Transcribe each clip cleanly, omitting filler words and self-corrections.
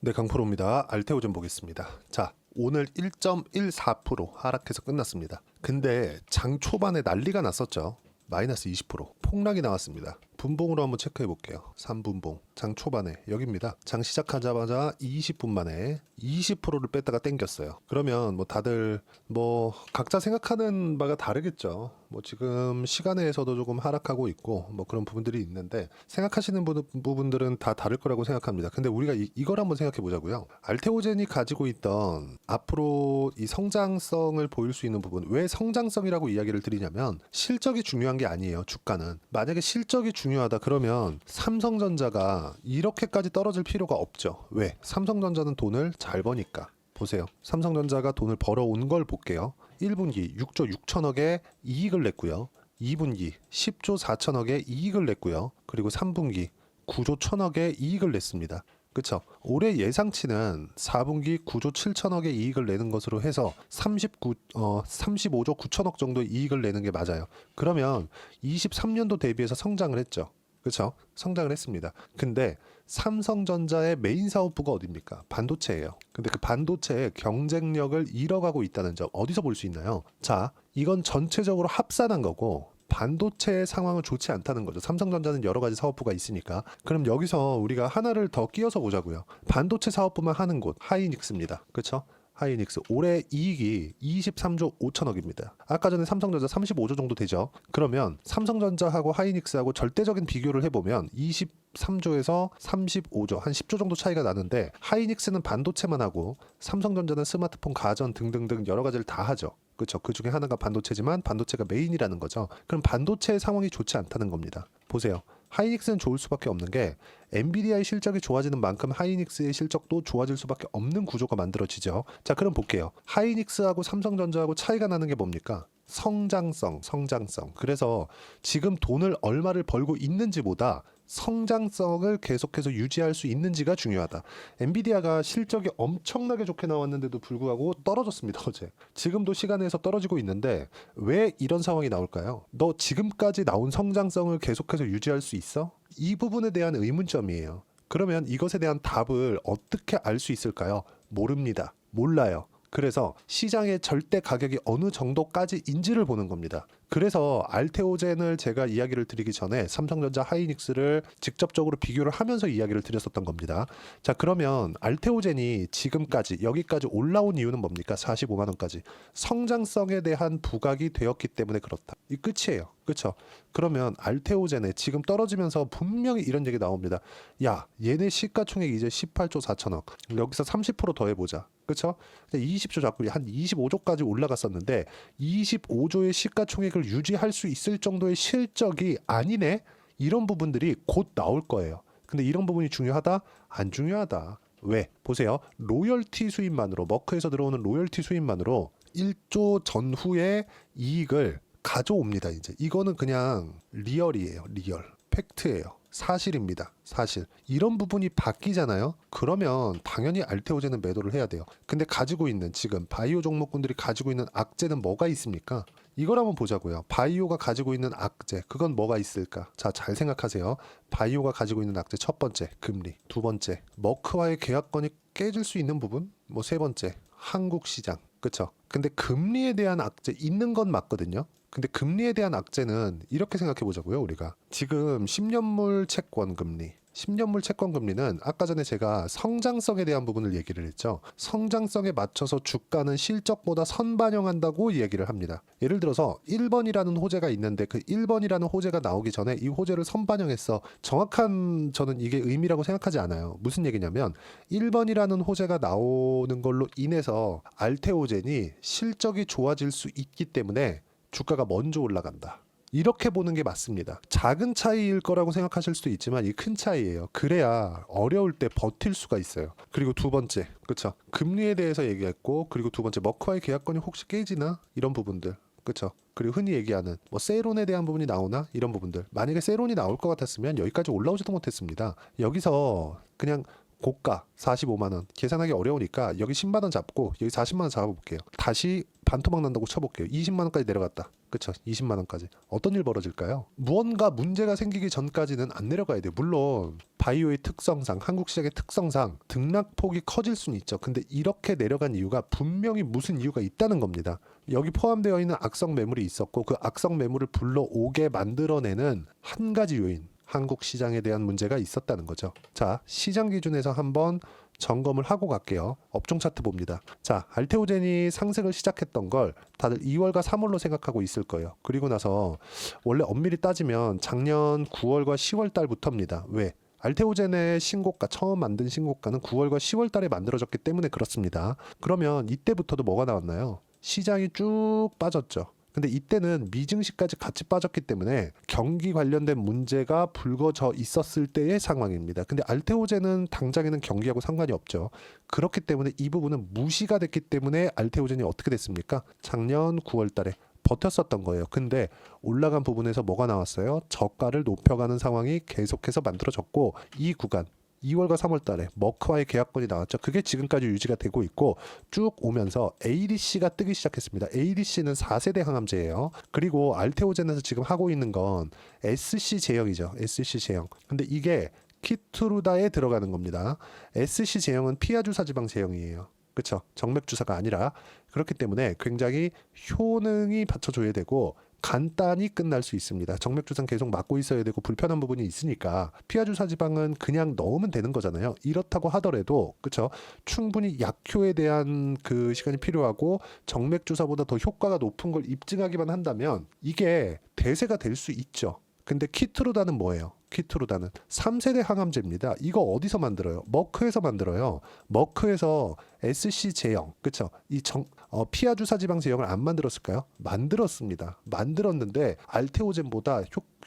네, 강프로입니다. 알테오젠 보겠습니다. 자, 오늘 1.14% 하락해서 끝났습니다. 근데 장 초반에 난리가 났었죠. 마이너스 20% 폭락이 나왔습니다. 분봉으로 한번 체크해 볼게요. 3분봉 장 초반에 여기입니다. 장 시작하자마자 20분 만에 20%를 뺐다가 땡겼어요. 그러면 뭐 다들 뭐 각자 생각하는 바가 다르겠죠. 뭐 지금 시간에서도 조금 하락하고 있고 뭐 그런 부분들이 있는데 생각하시는 부분들은 다 다를 거라고 생각합니다. 근데 우리가 이걸 한번 생각해 보자고요. 알테오젠이 가지고 있던 앞으로 이 성장성을 보일 수 있는 부분, 왜 성장성이라고 이야기를 드리냐면 실적이 중요한 게 아니에요. 주가는 만약에 실적이 중요하다 그러면 삼성전자가 이렇게까지 떨어질 필요가 없죠. 왜? 삼성전자는 돈을 잘 버니까. 보세요. 삼성전자가 돈을 벌어온 걸 볼게요. 1분기 6조 6천억의 이익을 냈고요. 2분기 10조 4천억의 이익을 냈고요. 그리고 3분기 9조 1천억의 이익을 냈습니다. 그쵸? 올해 예상치는 4분기 9조 7천억의 이익을 내는 것으로 해서 35조 9천억 정도의 이익을 내는 게 맞아요. 그러면 23년도 대비해서 성장을 했죠. 그렇죠? 성장을 했습니다. 근데 삼성전자의 메인 사업부가 어디입니까? 반도체예요. 근데 그 반도체의 경쟁력을 잃어가고 있다는 점 어디서 볼 수 있나요? 자, 이건 전체적으로 합산한 거고 반도체의 상황은 좋지 않다는 거죠. 삼성전자는 여러 가지 사업부가 있으니까. 그럼 여기서 우리가 하나를 더 끼워서 보자고요. 반도체 사업부만 하는 곳 하이닉스입니다. 그렇죠? 하이닉스 올해 이익이 23조 5천억입니다. 아까 전에 삼성전자 35조 정도 되죠. 그러면 삼성전자하고 하이닉스하고 절대적인 비교를 해보면 23조에서 35조 한 10조 정도 차이가 나는데 하이닉스는 반도체만 하고 삼성전자는 스마트폰, 가전 등등등 여러 가지를 다 하죠. 그렇죠. 그 중에 하나가 반도체지만 반도체가 메인이라는 거죠. 그럼 반도체의 상황이 좋지 않다는 겁니다. 보세요. 하이닉스는 좋을 수밖에 없는 게 엔비디아의 실적이 좋아지는 만큼 하이닉스의 실적도 좋아질 수밖에 없는 구조가 만들어지죠. 자, 그럼 볼게요. 하이닉스하고 삼성전자하고 차이가 나는 게 뭡니까? 성장성. 그래서 지금 돈을 얼마를 벌고 있는지보다 성장성을 계속해서 유지할 수 있는지가 중요하다. 엔비디아가 실적이 엄청나게 좋게 나왔는데도 불구하고 떨어졌습니다, 어제. 지금도 시간에서 떨어지고 있는데 왜 이런 상황이 나올까요? 너 지금까지 나온 성장성을 계속해서 유지할 수 있어? 이 부분에 대한 의문점이에요. 그러면 이것에 대한 답을 어떻게 알 수 있을까요? 모릅니다. 몰라요. 그래서 시장의 절대 가격이 어느 정도까지인지를 보는 겁니다. 그래서 알테오젠을 제가 이야기를 드리기 전에 삼성전자, 하이닉스를 직접적으로 비교를 하면서 이야기를 드렸었던 겁니다. 자, 그러면 알테오젠이 지금까지 여기까지 올라온 이유는 뭡니까? 45만 원까지. 성장성에 대한 부각이 되었기 때문에 그렇다. 이 끝이에요. 그렇죠? 그러면 알테오젠에 지금 떨어지면서 분명히 이런 얘기 나옵니다. 야, 얘네 시가총액 이제 18조 4천억. 여기서 30% 더해보자. 그렇죠? 20조 자꾸 한 25조까지 올라갔었는데 25조의 시가총액을 유지할 수 있을 정도의 실적이 아니네. 이런 부분들이 곧 나올 거예요. 근데 이런 부분이 중요하다? 안 중요하다. 왜? 보세요. 로열티 수입만으로 머크에서 들어오는 로열티 수입만으로 1조 전후의 이익을 가져옵니다. 이제 이거는 그냥 리얼이에요. 리얼. 팩트예요. 사실입니다. 사실. 이런 부분이 바뀌잖아요. 그러면 당연히 알테오젠은 매도를 해야 돼요. 근데 가지고 있는 지금 바이오 종목군들이 가지고 있는 악재는 뭐가 있습니까? 이걸 한번 보자고요. 바이오가 가지고 있는 악재, 그건 뭐가 있을까? 자, 잘 생각하세요. 바이오가 가지고 있는 악재 첫 번째, 금리. 두 번째, 머크와의 계약권이 깨질 수 있는 부분. 뭐 세 번째, 한국 시장. 그쵸? 근데 금리에 대한 악재 있는 건 맞거든요. 근데 금리에 대한 악재는 이렇게 생각해 보자고요. 우리가 지금 10년물 채권 금리 10년물 채권 금리는 아까 전에 제가 성장성에 대한 부분을 얘기를 했죠. 성장성에 맞춰서 주가는 실적보다 선반영한다고 얘기를 합니다. 예를 들어서 1번이라는 호재가 있는데 그 1번이라는 호재가 나오기 전에 이 호재를 선반영했어. 정확한 저는 이게 의미라고 생각하지 않아요. 무슨 얘기냐면 1번이라는 호재가 나오는 걸로 인해서 알테오젠이 실적이 좋아질 수 있기 때문에 주가가 먼저 올라간다. 이렇게 보는 게 맞습니다. 작은 차이일 거라고 생각하실 수도 있지만 이 큰 차이예요. 그래야 어려울 때 버틸 수가 있어요. 그리고 두 번째, 그렇죠? 금리에 대해서 얘기했고, 그리고 두 번째 머크와의 계약권이 혹시 깨지나 이런 부분들, 그렇죠? 그리고 흔히 얘기하는 뭐 세론에 대한 부분이 나오나 이런 부분들. 만약에 세론이 나올 것 같았으면 여기까지 올라오지도 못했습니다. 여기서 그냥 고가 45만 원. 계산하기 어려우니까 여기 10만 원 잡고 여기 40만 원 잡아볼게요. 다시 반토막 난다고 쳐볼게요. 20만 원까지 내려갔다. 그쵸? 20만 원까지. 어떤 일 벌어질까요? 무언가 문제가 생기기 전까지는 안 내려가야 돼요. 물론 바이오의 특성상, 한국 시장의 특성상 등락폭이 커질 수는 있죠. 근데 이렇게 내려간 이유가 분명히 무슨 이유가 있다는 겁니다. 여기 포함되어 있는 악성 매물이 있었고 그 악성 매물을 불러오게 만들어내는 한 가지 요인, 한국 시장에 대한 문제가 있었다는 거죠. 자, 시장 기준에서 한번 점검을 하고 갈게요. 업종 차트 봅니다. 자, 알테오젠이 상승을 시작했던 걸 다들 2월과 3월로 생각하고 있을 거예요. 그리고 나서 원래 엄밀히 따지면 작년 9월과 10월 달부터입니다. 왜? 알테오젠의 신고가, 처음 만든 신고가는 9월과 10월 달에 만들어졌기 때문에 그렇습니다. 그러면 이때부터도 뭐가 나왔나요? 시장이 쭉 빠졌죠. 근데 이때는 미증시까지 같이 빠졌기 때문에 경기 관련된 문제가 불거져 있었을 때의 상황입니다. 근데 알테오젠은 당장에는 경기하고 상관이 없죠. 그렇기 때문에 이 부분은 무시가 됐기 때문에 알테오젠이 어떻게 됐습니까? 작년 9월 달에 버텼었던 거예요. 근데 올라간 부분에서 뭐가 나왔어요? 저가를 높여가는 상황이 계속해서 만들어졌고 이 구간 2월과 3월 달에 머크와의 계약권이 나왔죠. 그게 지금까지 유지가 되고 있고 쭉 오면서 ADC가 뜨기 시작했습니다. ADC는 4세대 항암제예요. 그리고 알테오젠에서 지금 하고 있는 건 SC 제형이죠. SC 제형. 근데 이게 키트루다에 들어가는 겁니다. SC 제형은 피하주사 지방 제형이에요. 그렇죠. 정맥 주사가 아니라 그렇기 때문에 굉장히 효능이 받쳐줘야 되고 간단히 끝날 수 있습니다. 정맥주사는 계속 맞고 있어야 되고 불편한 부분이 있으니까 피하주사 지방은 그냥 넣으면 되는 거잖아요. 이렇다고 하더라도 그렇죠. 충분히 약효에 대한 그 시간이 필요하고 정맥주사보다 더 효과가 높은 걸 입증하기만 한다면 이게 대세가 될 수 있죠. 근데 키트루다는 뭐예요? 키트루다는 3세대 항암제입니다. 이거 어디서 만들어요? 머크에서 만들어요. 머크에서 SC 제형, 그쵸? 피하주사 지방 제형을 안 만들었을까요? 만들었습니다. 만들었는데 알테오젠보다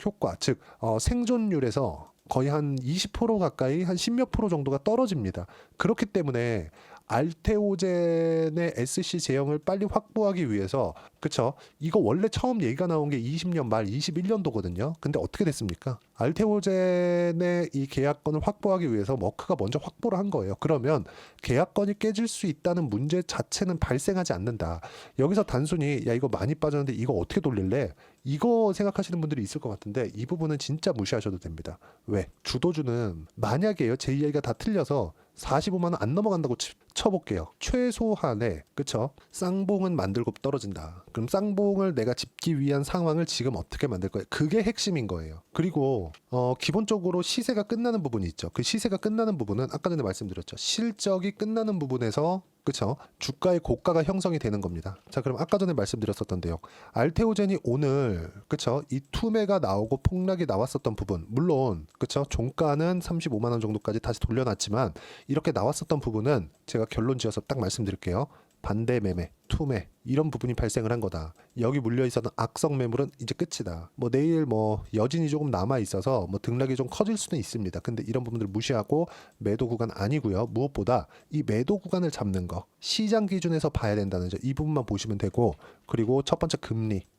효과, 즉 생존율에서 거의 한 20% 가까이 한 10몇 프로 정도가 떨어집니다. 그렇기 때문에 알테오젠의 SC 제형을 빨리 확보하기 위해서 그쵸? 이거 원래 처음 얘기가 나온 게 20년 말 21년도거든요. 근데 어떻게 됐습니까? 알테오젠의 이 계약권을 확보하기 위해서 머크가 먼저 확보를 한 거예요. 그러면 계약권이 깨질 수 있다는 문제 자체는 발생하지 않는다. 여기서 단순히 야 이거 많이 빠졌는데 이거 어떻게 돌릴래? 이거 생각하시는 분들이 있을 것 같은데 이 부분은 진짜 무시하셔도 됩니다. 왜? 주도주는 만약에요. 제 이야기가 다 틀려서 45만 원 안 넘어간다고 쳐볼게요. 최소한의 그쵸? 쌍봉은 만들고 떨어진다. 그럼 쌍봉을 내가 짚기 위한 상황을 지금 어떻게 만들 거예요? 그게 핵심인 거예요. 그리고 기본적으로 시세가 끝나는 부분이 있죠. 그 시세가 끝나는 부분은 아까 전에 말씀드렸죠. 실적이 끝나는 부분에서 그쵸? 주가의 고가가 형성이 되는 겁니다. 자, 그럼 아까 전에 말씀드렸었던데요. 알테오젠이 오늘 그쵸? 이 투매가 나오고 폭락이 나왔었던 부분, 물론 그쵸? 종가는 35만 원 정도까지 다시 돌려놨지만 이렇게 나왔었던 부분은 제가 결론 지어서 딱 말씀드릴게요. 반대 매매, 투매 이런 부분이 발생을 한 거다. 여기 물려 있었던 악성 매물은 이제 끝이다. 뭐 내일 뭐 여진이 조금 남아 있어서 뭐 등락이 좀 커질 수는 있습니다. 근데 이런 부분들을 무시하고 매도 구간 아니고요. 무엇보다 이 매도 구간을 잡는 거 시장 기준에서 봐야 된다는 점 이 부분만 보시면 되고 그리고 첫 번째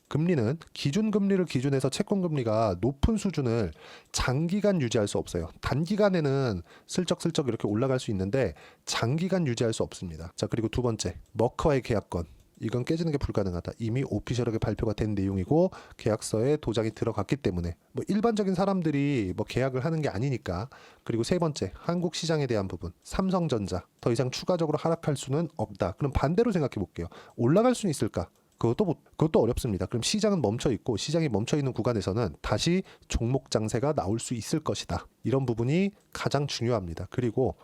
금리는 기준금리를 기준해서 채권금리가 높은 수준을 장기간 유지할 수 없어요. 단기간에는 슬쩍슬쩍 이렇게 올라갈 수 있는데 장기간 유지할 수 없습니다. 자, 그리고 두 번째, 머크와의 계약권. 이건 깨지는 게 불가능하다. 이미 오피셜하게 발표가 된 내용이고 계약서에 도장이 들어갔기 때문에 뭐 일반적인 사람들이 뭐 계약을 하는 게 아니니까. 그리고 세 번째, 한국 시장에 대한 부분. 삼성전자 더 이상 추가적으로 하락할 수는 없다. 그럼 반대로 생각해 볼게요. 올라갈 수는 있을까? 그것도 어렵습니다. 그럼 시장은 멈춰 있고 시장이 멈춰 있는 구간에서는 다시 종목 장세가 나올 수 있을 것이다. 이런 부분이 가장 중요합니다. 그리고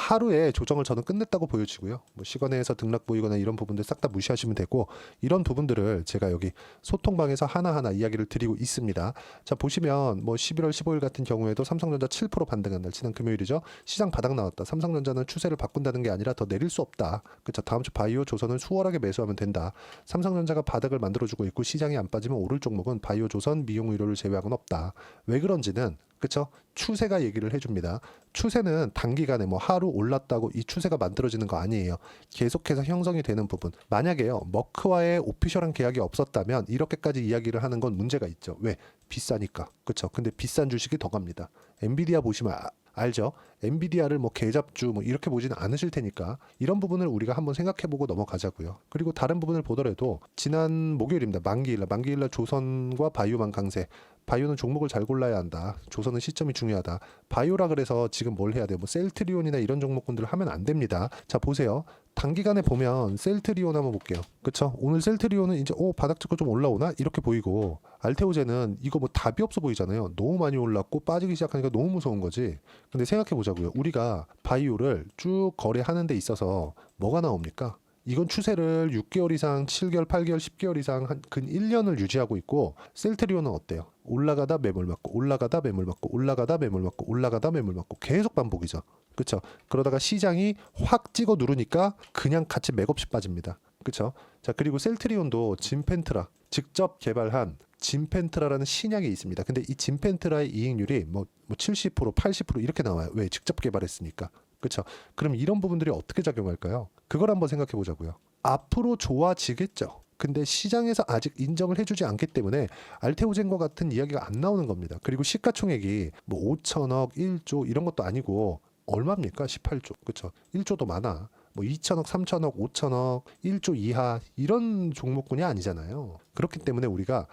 하루에 조정을 저는 끝냈다고 보여지고요. 뭐 시간에서 등락 보이거나 이런 부분들 싹 다 무시하시면 되고 이런 부분들을 제가 여기 소통방에서 하나하나 이야기를 드리고 있습니다. 자, 보시면 뭐 11월 15일 같은 경우에도 삼성전자 7% 반등한 날 지난 금요일이죠. 시장 바닥 나왔다. 삼성전자는 추세를 바꾼다는 게 아니라 더 내릴 수 없다. 그렇죠. 다음 주 바이오 조선은 수월하게 매수하면 된다. 삼성전자가 바닥을 만들어주고 있고 시장이 안 빠지면 오를 종목은 바이오 조선, 미용 의료를 제외하고는 없다. 왜 그런지는 그쵸? 추세가 얘기를 해줍니다. 추세는 단기간에 뭐 하루 올랐다고 이 추세가 만들어지는 거 아니에요. 계속해서 형성이 되는 부분. 만약에요, 머크와의 오피셜한 계약이 없었다면 이렇게까지 이야기를 하는 건 문제가 있죠. 왜? 비싸니까. 그쵸? 근데 비싼 주식이 더 갑니다. 엔비디아 보시면 알죠? 엔비디아를 뭐 개잡주 뭐 이렇게 보지는 않으실 테니까 이런 부분을 우리가 한번 생각해보고 넘어가자고요. 그리고 다른 부분을 보더라도 지난 목요일입니다. 만기일날 조선과 바이오만 강세. 바이오는 종목을 잘 골라야 한다. 조선은 시점이 중요하다. 바이오라 그래서 지금 뭘 해야 돼요? 뭐 셀트리온이나 이런 종목군들을 하면 안 됩니다. 자, 보세요. 단기간에 보면 셀트리온 한번 볼게요. 그쵸? 오늘 셀트리온은 이제 바닥 찍고 좀 올라오나? 이렇게 보이고 알테오제는 이거 뭐 답이 없어 보이잖아요. 너무 많이 올랐고 빠지기 시작하니까 너무 무서운 거지. 근데 생각해 보자고요. 우리가 바이오를 쭉 거래하는 데 있어서 뭐가 나옵니까? 이건 추세를 6개월 이상, 7개월, 8개월, 10개월 이상 근 1년을 유지하고 있고 셀트리온은 어때요? 올라가다 매물 맞고 올라가다 매물 맞고 올라가다 매물 맞고 올라가다 매물 맞고 계속 반복이죠. 그렇죠? 그러다가 시장이 확 찍어 누르니까 그냥 같이 맥없이 빠집니다. 그렇죠? 자, 그리고 셀트리온도 진펜트라 직접 개발한 진펜트라라는 신약이 있습니다. 근데 이 진펜트라의 이익률이 뭐 70%, 80% 이렇게 나와요. 왜? 직접 개발했으니까. 그렇죠? 그럼 이런 부분들이 어떻게 작용할까요? 그걸 한번 생각해 보자고요. 앞으로 좋아지겠죠. 근데 시장에서 아직 인정을 해주지 않기 때문에 알테오젠과 같은 이야기가 안 나오는 겁니다. 그리고 시가총액이 뭐 5천억, 1조 이런 것도 아니고 얼마입니까? 18조. 그렇죠? 1조도 많아. 뭐 2천억, 3천억, 5천억, 1조 이하 이런 종목군이 아니잖아요. 그렇기 때문에 우리가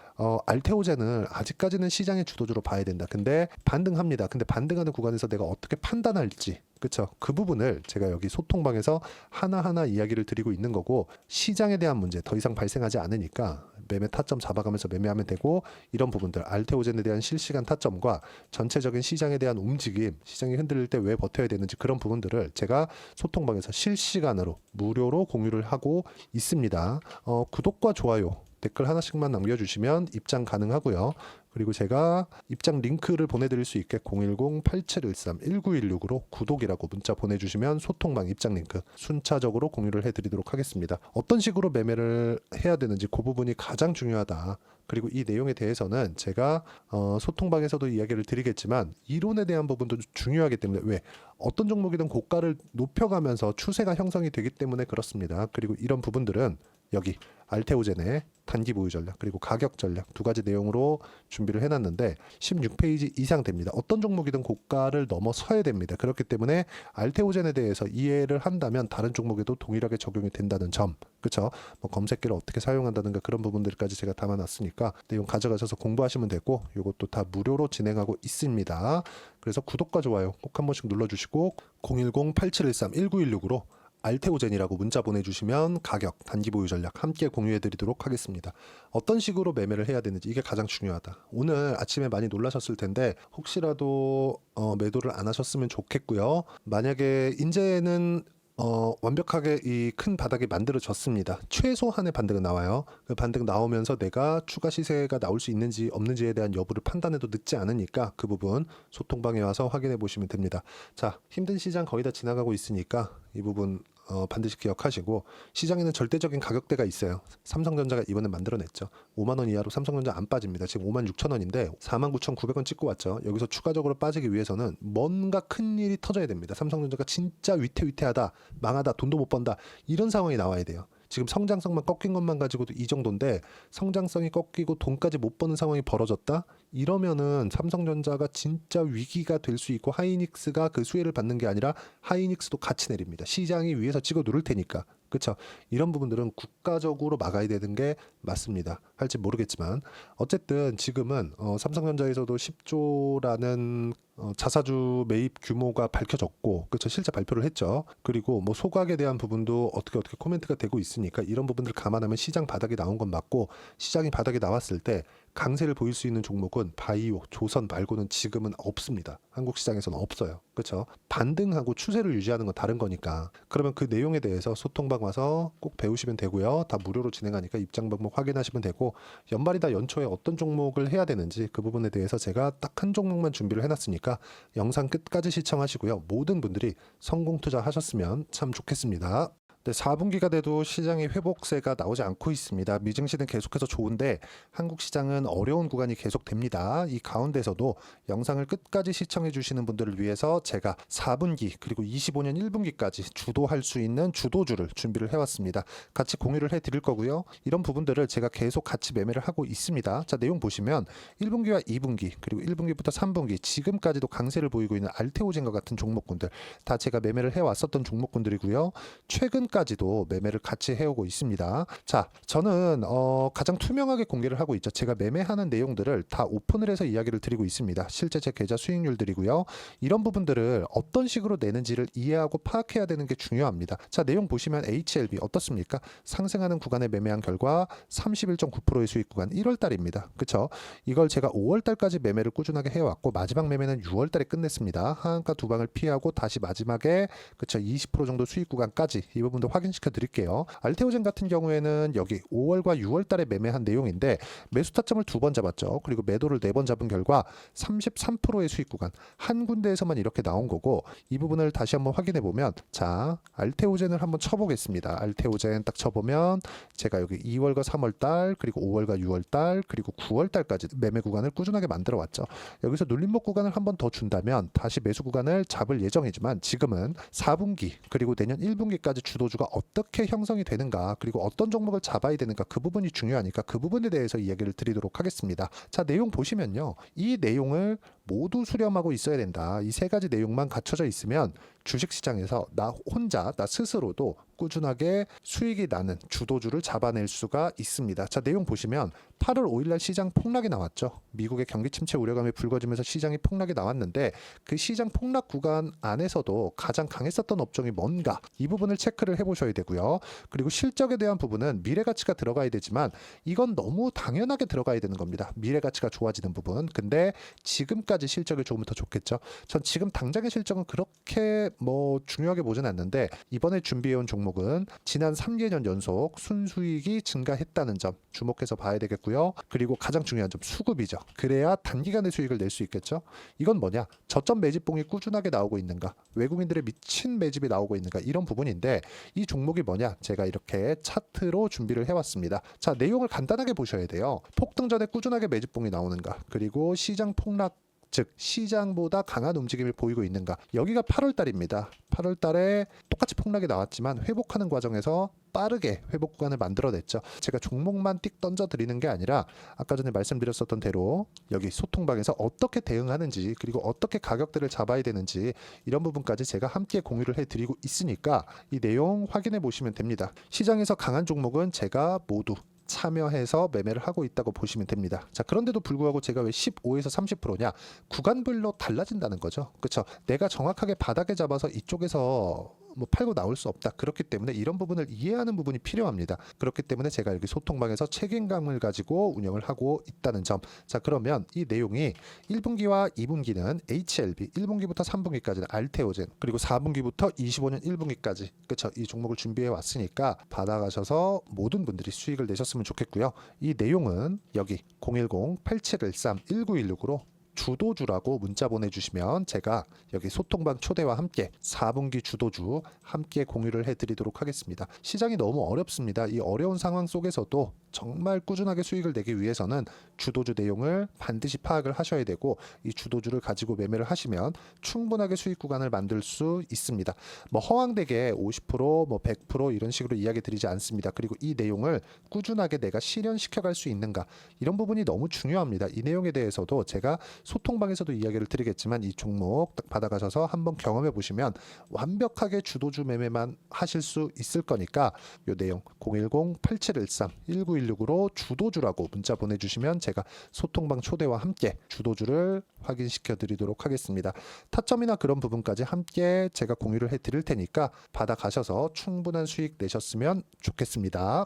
알테오젠을 아직까지는 시장의 주도주로 봐야 된다. 근데 반등합니다. 근데 반등하는 구간에서 내가 어떻게 판단할지, 그렇죠? 그 부분을 제가 여기 소통방에서 하나하나 이야기를 드리고 있는 거고, 시장에 대한 문제 더 이상 발생하지 않으니까 매매 타점 잡아가면서 매매하면 되고, 이런 부분들 알테오젠에 대한 실시간 타점과 전체적인 시장에 대한 움직임, 시장이 흔들릴 때 왜 버텨야 되는지 그런 부분들을 제가 소통방에서 실시간으로 무료로 공유를 하고 있습니다. 구독과 좋아요, 댓글 하나씩만 남겨주시면 입장 가능하고요. 그리고 제가 입장 링크를 보내드릴 수 있게 010-8713-1916으로 구독이라고 문자 보내주시면 소통방 입장 링크 순차적으로 공유를 해드리도록 하겠습니다. 어떤 식으로 매매를 해야 되는지 그 부분이 가장 중요하다. 그리고 이 내용에 대해서는 제가 소통방에서도 이야기를 드리겠지만 이론에 대한 부분도 중요하기 때문에, 왜? 어떤 종목이든 고가를 높여가면서 추세가 형성이 되기 때문에 그렇습니다. 그리고 이런 부분들은 여기 알테오젠의 단기 보유 전략 그리고 가격 전략 두 가지 내용으로 준비를 해놨는데 16페이지 이상 됩니다. 어떤 종목이든 고가를 넘어서야 됩니다. 그렇기 때문에 알테오젠에 대해서 이해를 한다면 다른 종목에도 동일하게 적용이 된다는 점, 그렇죠? 뭐 검색기를 어떻게 사용한다든가 그런 부분들까지 제가 담아놨으니까 내용 가져가셔서 공부하시면 되고, 이것도 다 무료로 진행하고 있습니다. 그래서 구독과 좋아요 꼭 한 번씩 눌러주시고 010-8713-1916으로 알테오젠이라고 문자 보내주시면 가격, 단기 보유 전략 함께 공유해드리도록 하겠습니다. 어떤 식으로 매매를 해야 되는지 이게 가장 중요하다. 오늘 아침에 많이 놀라셨을 텐데 혹시라도 매도를 안 하셨으면 좋겠고요. 만약에 이제는 완벽하게 이 큰 바닥이 만들어졌습니다. 최소한의 반등은 나와요. 그 반등 나오면서 내가 추가 시세가 나올 수 있는지 없는지에 대한 여부를 판단해도 늦지 않으니까 그 부분 소통방에 와서 확인해 보시면 됩니다. 자, 힘든 시장 거의 다 지나가고 있으니까 이 부분 반드시 기억하시고, 시장에는 절대적인 가격대가 있어요. 삼성전자가 이번에 만들어냈죠. 5만 원 이하로 삼성전자 안 빠집니다. 지금 5만 6천 원인데 49,900원 찍고 왔죠. 여기서 추가적으로 빠지기 위해서는 뭔가 큰 일이 터져야 됩니다. 삼성전자가 진짜 위태위태하다, 망하다, 돈도 못 번다 이런 상황이 나와야 돼요. 지금 성장성만 꺾인 것만 가지고도 이 정도인데 성장성이 꺾이고 돈까지 못 버는 상황이 벌어졌다? 이러면은 삼성전자가 진짜 위기가 될 수 있고, 하이닉스가 그 수혜를 받는 게 아니라 하이닉스도 같이 내립니다. 시장이 위에서 찍어 누를 테니까. 그렇죠? 이런 부분들은 국가적으로 막아야 되는 게 맞습니다. 할지 모르겠지만 어쨌든 지금은 삼성전자에서도 10조라는 자사주 매입 규모가 밝혀졌고, 그렇죠? 실제 발표를 했죠. 그리고 뭐 소각에 대한 부분도 어떻게 코멘트가 되고 있으니까 이런 부분들 감안하면 시장 바닥이 나온 건 맞고, 시장이 바닥이 나왔을 때 강세를 보일 수 있는 종목은 바이오, 조선 말고는 지금은 없습니다. 한국 시장에서는 없어요. 그렇죠? 반등하고 추세를 유지하는 건 다른 거니까. 그러면 그 내용에 대해서 소통방 와서 꼭 배우시면 되고요. 다 무료로 진행하니까 입장 방법 확인하시면 되고, 연말이다 연초에 어떤 종목을 해야 되는지 그 부분에 대해서 제가 딱 한 종목만 준비를 해놨으니까 영상 끝까지 시청하시고요. 모든 분들이 성공 투자하셨으면 참 좋겠습니다. 네, 4분기가 돼도 시장의 회복세가 나오지 않고 있습니다. 미증시는 계속해서 좋은데 한국 시장은 어려운 구간이 계속됩니다. 이 가운데서도 영상을 끝까지 시청해 주시는 분들을 위해서 제가 4분기 그리고 25년 1분기까지 주도할 수 있는 주도주를 준비를 해왔습니다. 같이 공유를 해드릴 거고요. 이런 부분들을 제가 계속 같이 매매를 하고 있습니다. 자, 내용 보시면 1분기와 2분기 그리고 1분기부터 3분기 지금까지도 강세를 보이고 있는 알테오젠과 같은 종목군들 다 제가 매매를 해왔었던 종목군들이고요. 최근까지도 매매를 같이 해오고 있습니다. 자, 저는 가장 투명하게 공개를 하고 있죠. 제가 매매하는 내용들을 다 오픈을 해서 이야기를 드리고 있습니다. 실제 제 계좌 수익률들이고요. 이런 부분들을 어떤 식으로 내는지를 이해하고 파악해야 되는 게 중요합니다. 자, 내용 보시면 HLB 어떻습니까? 상승하는 구간에 매매한 결과 31.9%의 수익 구간 1월 달입니다. 그렇죠? 이걸 제가 5월 달까지 매매를 꾸준하게 해왔고 마지막 매매는 6월 달에 끝냈습니다. 하한가 두 방을 피하고 다시 마지막에 그렇죠? 20% 정도 수익 구간까지 이 부분도 확인시켜 드릴게요. 알테오젠 같은 경우에는 여기 5월과 6월 달에 매매한 내용인데 매수 타점을 2번 잡았죠. 그리고 매도를 4번 잡은 결과 33%의 수익 구간 한 군데에서만 이렇게 나온 거고 이 부분을 다시 한번 확인해 보면 자, 알테오젠을 한번 쳐보겠습니다. 알테오젠 딱 쳐보면 제가 여기 2월과 3월 달 그리고 5월과 6월 달 그리고 9월 달까지 매매 구간을 꾸준하게 만들어 왔죠. 여기서 눌림목 구간을 한번 더 준다면 다시 매수 구간을 잡을 예정이지만 지금은 4분기 그리고 내년 1분기까지 주도주가 어떻게 형성이 되는가 그리고 어떤 종목을 잡아야 되는가 그 부분이 중요하니까 그 부분에 대해서 이야기를 드리도록 하겠습니다. 자, 내용 보시면요. 이 내용을 모두 수렴하고 있어야 된다. 이 세 가지 내용만 갖춰져 있으면 주식시장에서 나 혼자 나 스스로도 꾸준하게 수익이 나는 주도주를 잡아낼 수가 있습니다. 자, 내용 보시면 8월 5일날 시장 폭락이 나왔죠. 미국의 경기 침체 우려감이 불거지면서 시장이 폭락이 나왔는데 그 시장 폭락 구간 안에서도 가장 강했었던 업종이 뭔가 이 부분을 체크를 해보셔야 되고요. 그리고 실적에 대한 부분은 미래가치가 들어가야 되지만 이건 너무 당연하게 들어가야 되는 겁니다. 미래가치가 좋아지는 부분. 근데 지금까지 실적이 좋으면 더 좋겠죠. 전 지금 당장의 실적은 그렇게 중요하게 보진 않는데 이번에 준비해온 종목은 지난 3개년 연속 순수익이 증가했다는 점 주목해서 봐야 되겠고요. 그리고 가장 중요한 점 수급이죠. 그래야 단기간에 수익을 낼 수 있겠죠. 이건 뭐냐? 저점 매집봉이 꾸준하게 나오고 있는가? 외국인들의 미친 매집이 나오고 있는가? 이런 부분인데 이 종목이 뭐냐? 제가 이렇게 차트로 준비를 해왔습니다. 자, 내용을 간단하게 보셔야 돼요. 폭등 전에 꾸준하게 매집봉이 나오는가? 그리고 시장 폭락 즉 시장보다 강한 움직임을 보이고 있는가. 여기가 8월 달입니다. 8월 달에 똑같이 폭락이 나왔지만 회복하는 과정에서 빠르게 회복 구간을 만들어냈죠. 제가 종목만 띡 던져 드리는 게 아니라 아까 전에 말씀드렸었던 대로 여기 소통방에서 어떻게 대응하는지 그리고 어떻게 가격대를 잡아야 되는지 이런 부분까지 제가 함께 공유를 해드리고 있으니까 이 내용 확인해 보시면 됩니다. 시장에서 강한 종목은 제가 모두 참여해서 매매를 하고 있다고 보시면 됩니다. 자, 그런데도 불구하고 제가 왜 15에서 30%냐? 구간별로 달라진다는 거죠. 그렇죠? 내가 정확하게 바닥에 잡아서 이쪽에서 팔고 나올 수 없다. 그렇기 때문에 이런 부분을 이해하는 부분이 필요합니다. 그렇기 때문에 제가 여기 소통방에서 책임감을 가지고 운영을 하고 있다는 점. 자, 그러면 이 내용이 1분기와 2분기는 HLB, 1분기부터 3분기까지는 알테오젠, 그리고 4분기부터 25년 1분기까지 그렇죠? 이 종목을 준비해 왔으니까 받아가셔서 모든 분들이 수익을 내셨으면 좋겠고요. 이 내용은 여기 010-8713-1916으로 주도주라고 문자 보내주시면 제가 여기 소통방 초대와 함께 4분기 주도주 함께 공유를 해드리도록 하겠습니다. 시장이 너무 어렵습니다. 이 어려운 상황 속에서도 정말 꾸준하게 수익을 내기 위해서는 주도주 내용을 반드시 파악을 하셔야 되고 이 주도주를 가지고 매매를 하시면 충분하게 수익 구간을 만들 수 있습니다. 허황되게 50%, 100% 이런 식으로 이야기 드리지 않습니다. 그리고 이 내용을 꾸준하게 내가 실현시켜갈 수 있는가 이런 부분이 너무 중요합니다. 이 내용에 대해서도 제가 소통방에서도 이야기를 드리겠지만 이 종목 딱 받아가셔서 한번 경험해 보시면 완벽하게 주도주 매매만 하실 수 있을 거니까 이 내용 010-8713-1916으로 주도주라고 문자 보내주시면 제가 소통방 초대와 함께 주도주를 확인시켜 드리도록 하겠습니다. 타점이나 그런 부분까지 함께 제가 공유를 해 드릴 테니까 받아가셔서 충분한 수익 내셨으면 좋겠습니다.